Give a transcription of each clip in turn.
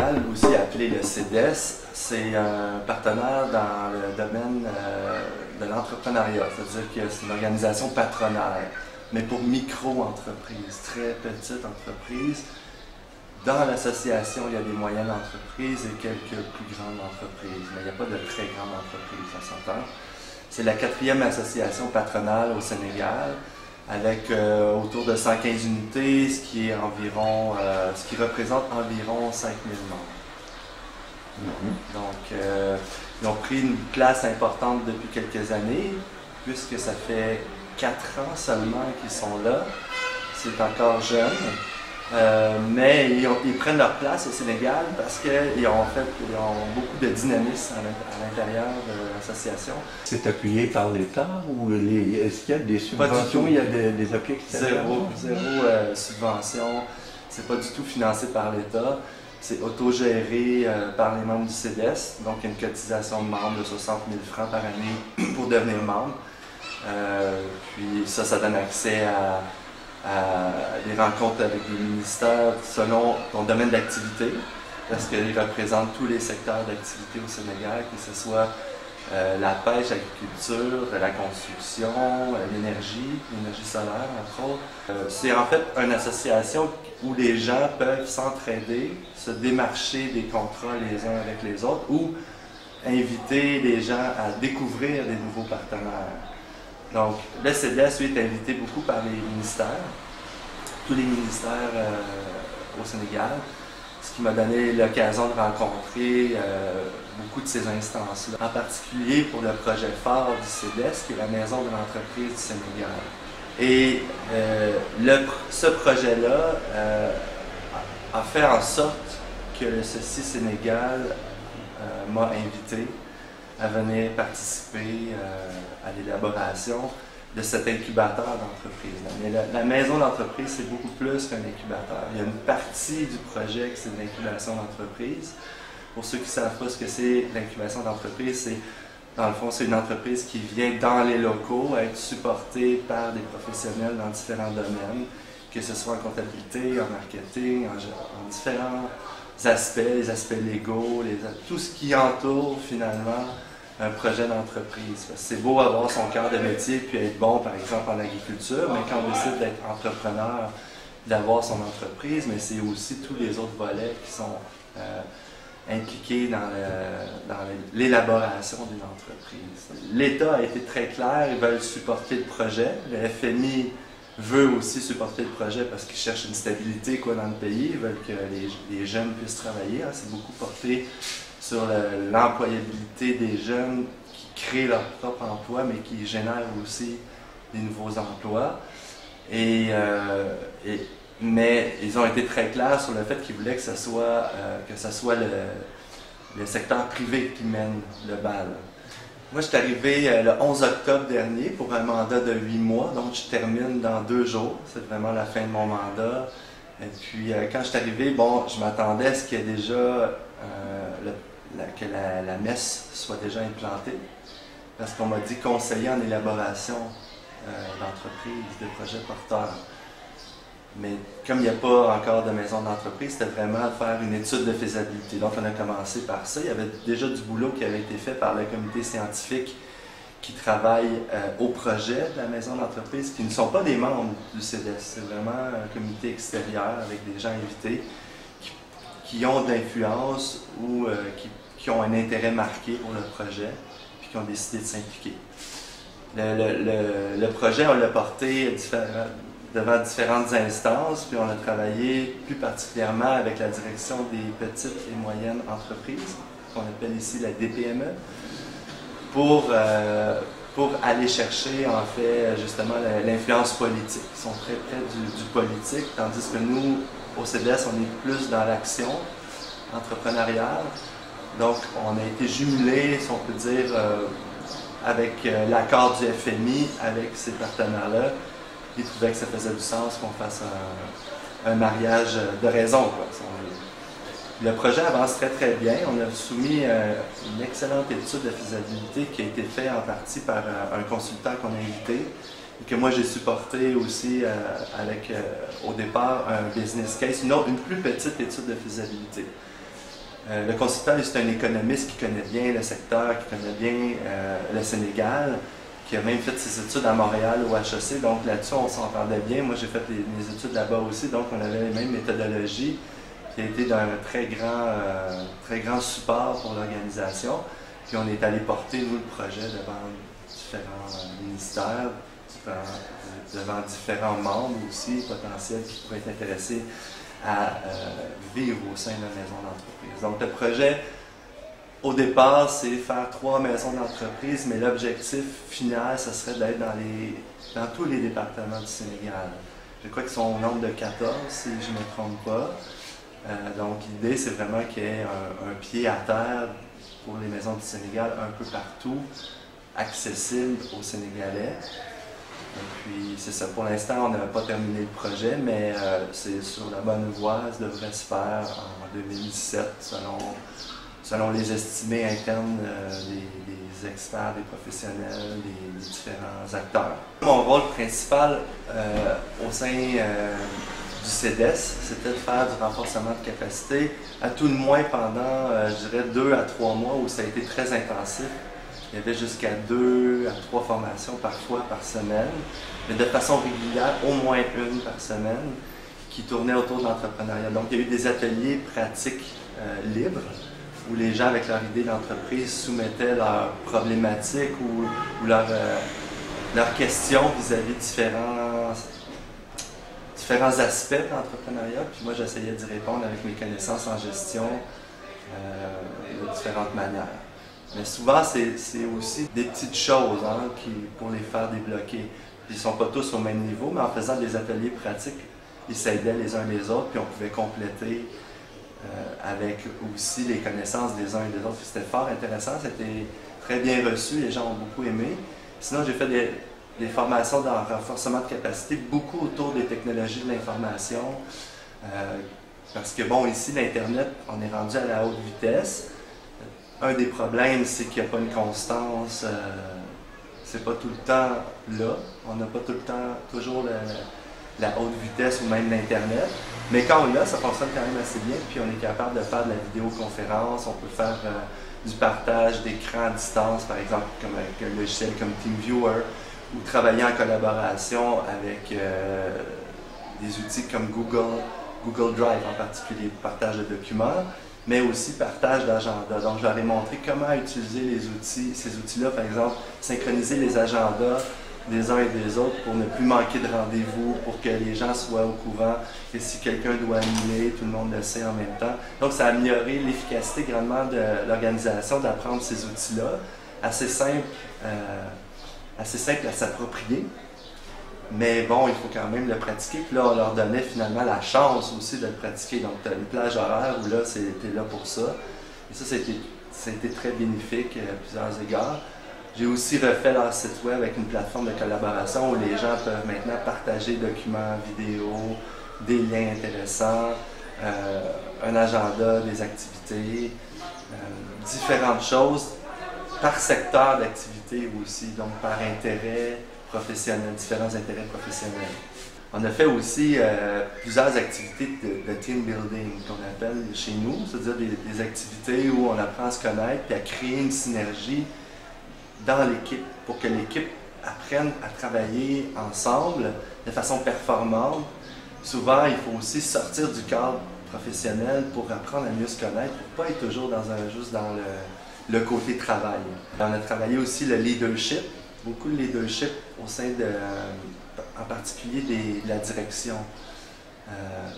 Sénégal, aussi appelé le CEDES, c'est un partenaire dans le domaine de l'entrepreneuriat, c'est-à-dire que c'est une organisation patronale, mais pour micro-entreprises, très petites entreprises. Dans l'association, il y a des moyennes entreprises et quelques plus grandes entreprises, mais il n'y a pas de très grandes entreprises, on s'entend. C'est la 4e association patronale au Sénégal, avec autour de 115 unités, ce qui représente environ 5000 membres. Donc, ils ont pris une place importante depuis quelques années, puisque ça fait 4 ans seulement qu'ils sont là. C'est encore jeune. Mais ils prennent leur place au Sénégal parce qu'ils ont beaucoup de dynamisme à l'intérieur de l'association. C'est appuyé par l'État ou est-ce qu'il y a des subventions? Il y a des appuis extérieurs? Zéro subvention. C'est pas du tout financé par l'État. C'est autogéré par les membres du CEDES. Donc, il y a une cotisation de membres de 60 000 francs par année pour devenir membre. Puis ça donne accès à des rencontres avec les ministères selon ton domaine d'activité, parce qu'ils représentent tous les secteurs d'activité au Sénégal, que ce soit la pêche, l'agriculture, la construction, l'énergie solaire, entre autres. C'est en fait une association où les gens peuvent s'entraider, se démarcher des contrats les uns avec les autres, ou inviter les gens à découvrir des nouveaux partenaires. Donc, le CEDES, lui, est invité beaucoup par les ministères, tous les ministères au Sénégal, ce qui m'a donné l'occasion de rencontrer beaucoup de ces instances-là, en particulier pour le projet phare du CEDES, qui est la Maison de l'entreprise du Sénégal. Et ce projet-là a fait en sorte que le CECI Sénégal m'a invité à venir participer à l'élaboration de cet incubateur d'entreprise. Mais la maison d'entreprise, c'est beaucoup plus qu'un incubateur. Il y a une partie du projet qui c'est de l'incubation d'entreprise. Pour ceux qui ne savent pas ce que c'est l'incubation d'entreprise, dans le fond, c'est une entreprise qui vient dans les locaux être supportée par des professionnels dans différents domaines, que ce soit en comptabilité, en marketing, en différents aspects, les aspects légaux, tout ce qui entoure finalement un projet d'entreprise. C'est beau avoir son cœur de métier puis être bon, par exemple, en agriculture, mais quand on décide d'être entrepreneur, d'avoir son entreprise, mais c'est aussi tous les autres volets qui sont impliqués dans l'élaboration d'une entreprise. L'État a été très clair, ils veulent supporter le projet. Le FMI veut aussi supporter le projet parce qu'ils cherchent une stabilité dans le pays, ils veulent que les jeunes puissent travailler. C'est beaucoup porté sur l'employabilité des jeunes qui créent leur propre emploi, mais qui génèrent aussi des nouveaux emplois. Mais ils ont été très clairs sur le fait qu'ils voulaient que ce soit le secteur privé qui mène le bal. Moi, je suis arrivé le 11 octobre dernier pour un mandat de 8 mois, donc je termine dans 2 jours. C'est vraiment la fin de mon mandat. Et puis, quand je suis arrivé, je m'attendais à ce qu'il y ait déjà que la messe soit déjà implantée, parce qu'on m'a dit conseiller en élaboration d'entreprise, de projets porteurs. Mais comme il n'y a pas encore de maison d'entreprise, c'était vraiment faire une étude de faisabilité. Donc on a commencé par ça. Il y avait déjà du boulot qui avait été fait par le comité scientifique qui travaille au projet de la maison d'entreprise, qui ne sont pas des membres du CEDES. C'est vraiment un comité extérieur avec des gens invités qui ont de l'influence ou qui ont un intérêt marqué pour le projet, puis qui ont décidé de s'impliquer. Le projet, on l'a porté devant différentes instances, puis on a travaillé plus particulièrement avec la direction des petites et moyennes entreprises, qu'on appelle ici la DPME, pour aller chercher en fait justement l'influence politique. Ils sont très près du politique, tandis que nous, au CEDES, on est plus dans l'action entrepreneuriale. Donc, on a été jumelés, si on peut dire, avec l'accord du FMI, avec ces partenaires-là. Ils trouvaient que ça faisait du sens qu'on fasse un mariage de raison, quoi, si on veut. Le projet avance très très bien. On a soumis une excellente étude de faisabilité qui a été faite en partie par un consultant qu'on a invité et que moi j'ai supporté aussi avec au départ un business case, une plus petite étude de faisabilité. Le consultant, c'est un économiste qui connaît bien le secteur, qui connaît bien le Sénégal, qui a même fait ses études à Montréal au HEC, donc là-dessus on s'entendait bien. Moi j'ai fait mes études là-bas aussi, donc on avait les mêmes méthodologies, qui a été d'un très grand support pour l'organisation. Puis on est allé porter, nous, le projet devant différents ministères, devant différents membres aussi potentiels qui pourraient être intéressés à vivre au sein de la maison d'entreprise. Donc le projet, au départ, c'est faire 3 maisons d'entreprise, mais l'objectif final, ce serait d'être dans tous les départements du Sénégal. Je crois qu'ils sont au nombre de 14, si je ne me trompe pas. Donc l'idée, c'est vraiment qu'il y ait un pied à terre pour les maisons du Sénégal un peu partout, accessible aux Sénégalais. Et puis c'est ça, pour l'instant on n'a pas terminé le projet, mais c'est sur la bonne voie, ça devrait se faire en 2017 selon les estimés internes des experts, des professionnels, des différents acteurs. Mon rôle principal au sein du CEDES, c'était de faire du renforcement de capacité, à tout le moins pendant, je dirais, 2 à 3 mois où ça a été très intensif. Il y avait jusqu'à 2 à 3 formations parfois par semaine, mais de façon régulière, au moins une par semaine, qui tournait autour de l'entrepreneuriat. Donc, il y a eu des ateliers pratiques libres, où les gens, avec leur idée d'entreprise, soumettaient leurs problématiques ou leurs questions vis-à-vis différents aspects de l'entrepreneuriat. Puis moi, j'essayais d'y répondre avec mes connaissances en gestion de différentes manières. Mais souvent, c'est aussi des petites choses pour les faire débloquer. Ils ne sont pas tous au même niveau, mais en faisant des ateliers pratiques, ils s'aidaient les uns les autres, puis on pouvait compléter avec aussi les connaissances des uns et des autres. C'était fort intéressant, c'était très bien reçu, les gens ont beaucoup aimé. Sinon, j'ai fait des formations dans le renforcement de capacité, beaucoup autour des technologies de l'information. Parce que, bon, ici, l'Internet, on est rendu à la haute vitesse. Un des problèmes, c'est qu'il n'y a pas une constance, c'est pas tout le temps là. On n'a pas tout le temps toujours la haute vitesse ou même l'Internet. Mais quand on l'a, ça fonctionne quand même assez bien. Puis on est capable de faire de la vidéoconférence, on peut faire du partage d'écran à distance, par exemple, comme avec un logiciel comme TeamViewer, ou travailler en collaboration avec des outils comme Google Drive en particulier, pour partage de documents, mais aussi partage d'agenda. Donc, je leur ai montré comment utiliser ces outils-là, par exemple, synchroniser les agendas des uns et des autres pour ne plus manquer de rendez-vous, pour que les gens soient au courant, et si quelqu'un doit annuler, tout le monde le sait en même temps. Donc, ça a amélioré l'efficacité grandement de l'organisation d'apprendre ces outils-là, assez simple à s'approprier. Mais bon, il faut quand même le pratiquer. Puis là, on leur donnait finalement la chance aussi de le pratiquer. Donc, tu as une plage horaire où là, c'était là pour ça. Et ça a été très bénéfique à plusieurs égards. J'ai aussi refait leur site web avec une plateforme de collaboration où les gens peuvent maintenant partager documents, vidéos, des liens intéressants, un agenda, des activités, différentes choses par secteur d'activité aussi, donc par intérêt professionnel, différents intérêts professionnels. On a fait aussi plusieurs activités de team building qu'on appelle chez nous, c'est-à-dire des activités où on apprend à se connaître et à créer une synergie dans l'équipe pour que l'équipe apprenne à travailler ensemble de façon performante. Souvent, il faut aussi sortir du cadre professionnel pour apprendre à mieux se connaître, pour ne pas être toujours juste dans le côté travail. On a travaillé aussi le leadership, beaucoup de leadership au sein en particulier de la direction,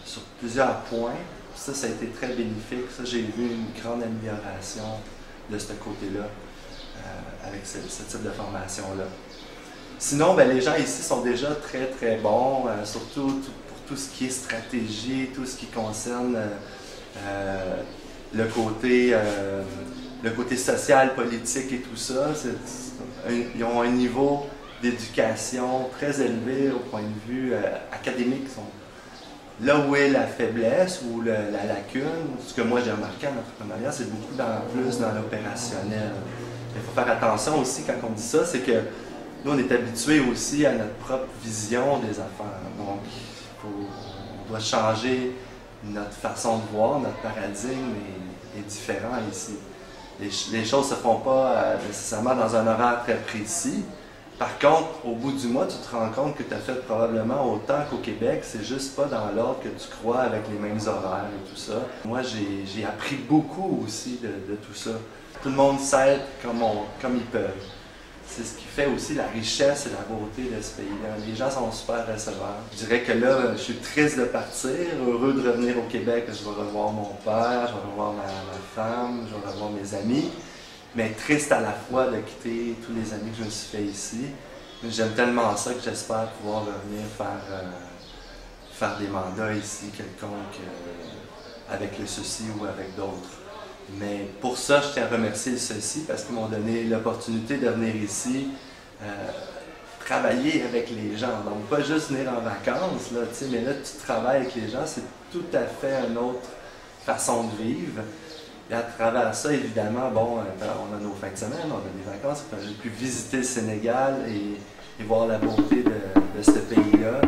sur plusieurs points. Ça a été très bénéfique. Ça, j'ai vu une grande amélioration de ce côté-là avec ce type de formation-là. Sinon, les gens ici sont déjà très, très bons, surtout pour tout ce qui est stratégie, tout ce qui concerne le côté social, politique et tout ça. Ils ont un niveau d'éducation très élevé au point de vue académique. Là où est la faiblesse ou la lacune, ce que moi j'ai remarqué en entrepreneuriat, c'est beaucoup plus dans l'opérationnel. Il faut faire attention aussi quand on dit ça, c'est que nous on est habitués aussi à notre propre vision des affaires. Donc on doit changer notre façon de voir, notre paradigme est différent ici. Les choses ne se font pas nécessairement dans un horaire très précis. Par contre, au bout du mois, tu te rends compte que tu as fait probablement autant qu'au Québec, c'est juste pas dans l'ordre que tu crois avec les mêmes horaires et tout ça. Moi, j'ai appris beaucoup aussi de tout ça. Tout le monde s'aide comme ils peuvent. C'est ce qui fait aussi la richesse et la beauté de ce pays-là. Les gens sont super receveurs. Je dirais que là, je suis triste de partir, heureux de revenir au Québec. Je vais revoir mon père, je vais revoir ma femme, je vais revoir mes amis. Mais triste à la fois de quitter tous les amis que je me suis fait ici. J'aime tellement ça que j'espère pouvoir revenir faire des mandats ici, quelconques, avec le Ceci ou avec d'autres. Mais pour ça, je tiens à remercier le Ceci parce qu'ils m'ont donné l'opportunité de venir ici, travailler avec les gens. Donc, pas juste venir en vacances, là, mais là, tu travailles avec les gens, c'est tout à fait une autre façon de vivre. Et à travers ça, évidemment, bon, on a nos fins de semaine, on a des vacances. J'ai pu visiter le Sénégal et voir la beauté de ce pays-là.